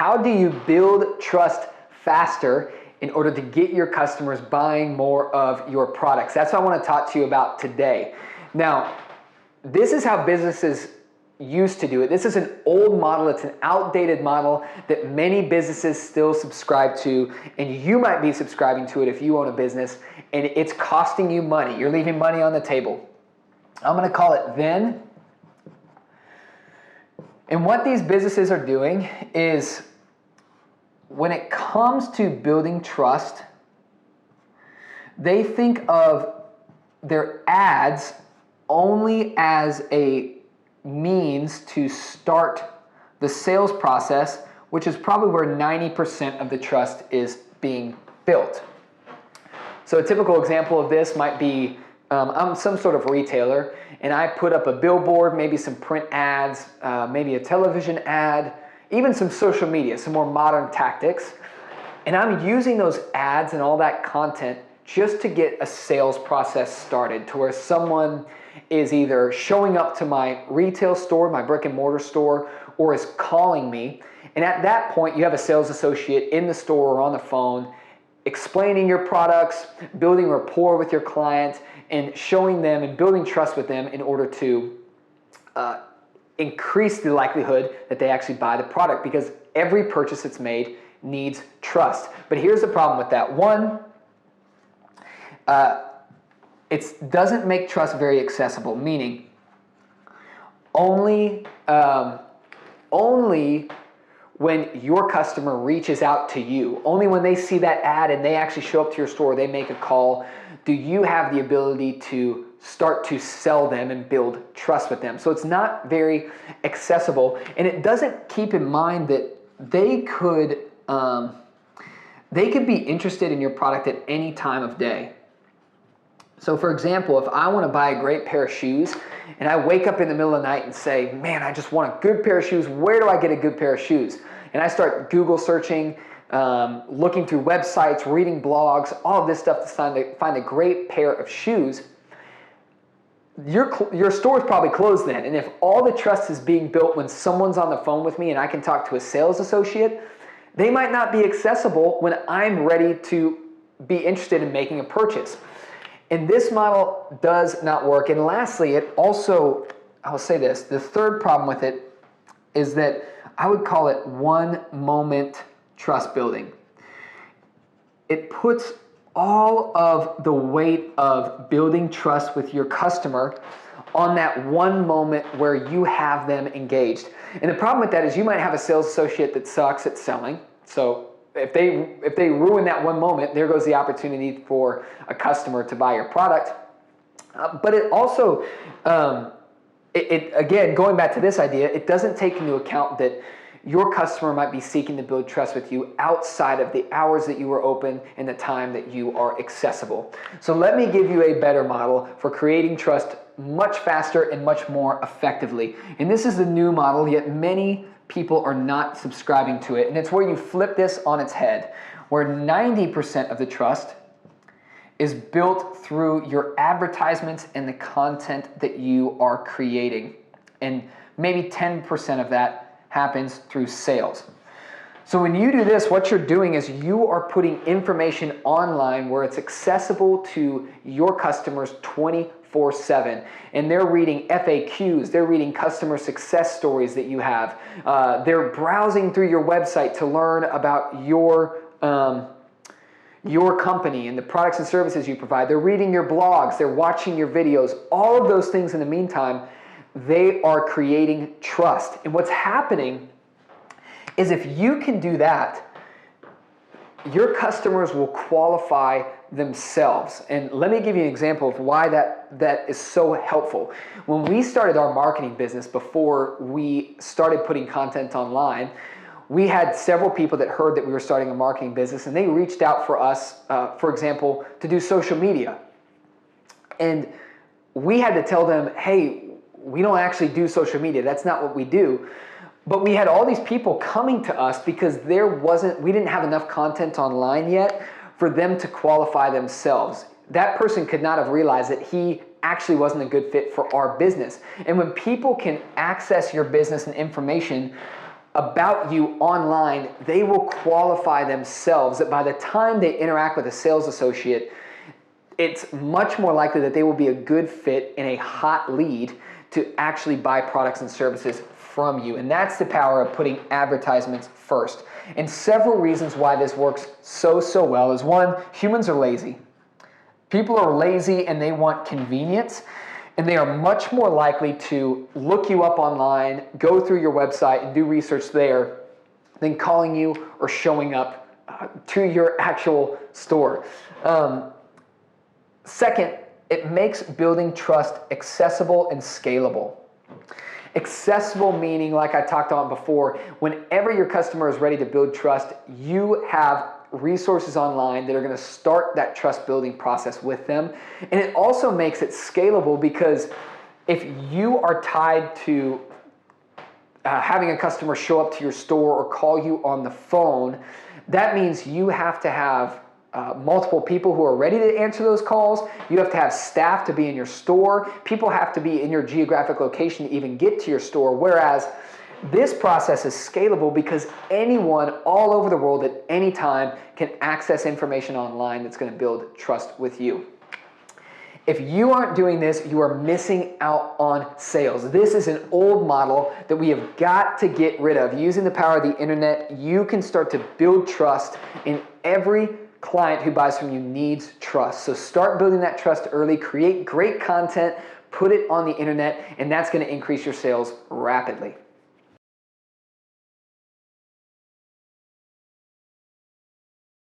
how do you build trust faster in order to get your customers buying more of your products? That's what I want to talk to you about today. Now, this is how businesses used to do it. This is an old model. It's an outdated model that many businesses still subscribe to, and you might be subscribing to it if you own a business, and it's costing you money. You're leaving money on the table. I'm going to call it then. And what these businesses are doing is, when it comes to building trust, they think of their ads only as a means to start the sales process, which is probably where 90% of the trust is being built. So a typical example of this might be, I'm some sort of retailer, and I put up a billboard, maybe some print ads, maybe a television ad, even some social media, some more modern tactics. And I'm using those ads and all that content just to get a sales process started, to where someone is either showing up to my retail store, my brick and mortar store, or is calling me. And at that point, you have a sales associate in the store or on the phone explaining your products, building rapport with your client, and showing them and building trust with them in order to increase the likelihood that they actually buy the product, because every purchase that's made needs trust. But here's the problem with that. One, it doesn't make trust very accessible, meaning only when your customer reaches out to you, only when they see that ad and they actually show up to your store, they make a call, do you have the ability to start to sell them and build trust with them. So it's not very accessible, and it doesn't keep in mind that they could be interested in your product at any time of day. So for example, if I want to buy a great pair of shoes and I wake up in the middle of the night and say, man, I just want a good pair of shoes, where do I get a good pair of shoes? And I start Google searching, looking through websites, reading blogs, all of this stuff to find a great pair of shoes, your store is probably closed then. And if all the trust is being built when someone's on the phone with me and I can talk to a sales associate, they might not be accessible when I'm ready to be interested in making a purchase. And this model does not work. And lastly, it also, I'll say this, the third problem with it is that I would call it one moment trust building. It puts all of the weight of building trust with your customer on that one moment where you have them engaged. And the problem with that is you might have a sales associate that sucks at selling. So if they ruin that one moment, there goes the opportunity for a customer to buy your product. But it also, again, going back to this idea, it doesn't take into account that your customer might be seeking to build trust with you outside of the hours that you are open and the time that you are accessible. So let me give you a better model for creating trust much faster and much more effectively. And this is the new model, yet many people are not subscribing to it. And it's where you flip this on its head, where 90% of the trust is built through your advertisements and the content that you are creating. And maybe 10% of that happens through sales. So when you do this, what you're doing is you are putting information online where it's accessible to your customers 24/7. And they're reading FAQs, they're reading customer success stories that you have. They're browsing through your website to learn about your company and the products and services you provide. They're reading your blogs, they're watching your videos. All of those things in the meantime, they are creating trust. And what's happening is if you can do that, your customers will qualify themselves. And let me give you an example of why that is so helpful. When we started our marketing business, before we started putting content online, we had several people that heard that we were starting a marketing business, and they reached out for us, for example, to do social media. And we had to tell them, hey, we don't actually do social media. That's not what we do. But we had all these people coming to us because we didn't have enough content online yet for them to qualify themselves. That person could not have realized that he actually wasn't a good fit for our business. And when people can access your business and information about you online, they will qualify themselves that by the time they interact with a sales associate, it's much more likely that they will be a good fit and a hot lead to actually buy products and services from you. And that's the power of putting advertisements first. And several reasons why this works so well is one, humans are lazy. People are lazy and they want convenience, and they are much more likely to look you up online, go through your website and do research there than calling you or showing up to your actual store. Second, it makes building trust accessible and scalable. Accessible meaning, like I talked about before, whenever your customer is ready to build trust, you have resources online that are going to start that trust building process with them. And it also makes it scalable because if you are tied to having a customer show up to your store or call you on the phone, that means you have to have multiple people who are ready to answer those calls. You have to have staff to be in your store. People have to be in your geographic location to even get to your store. Whereas this process is scalable because anyone all over the world at any time can access information online that's going to build trust with you. If you aren't doing this, you are missing out on sales. This is an old model that we have got to get rid of. Using the power of the internet, you can start to build trust, and every client who buys from you needs trust. So start building that trust early, create great content, put it on the internet, and that's going to increase your sales rapidly.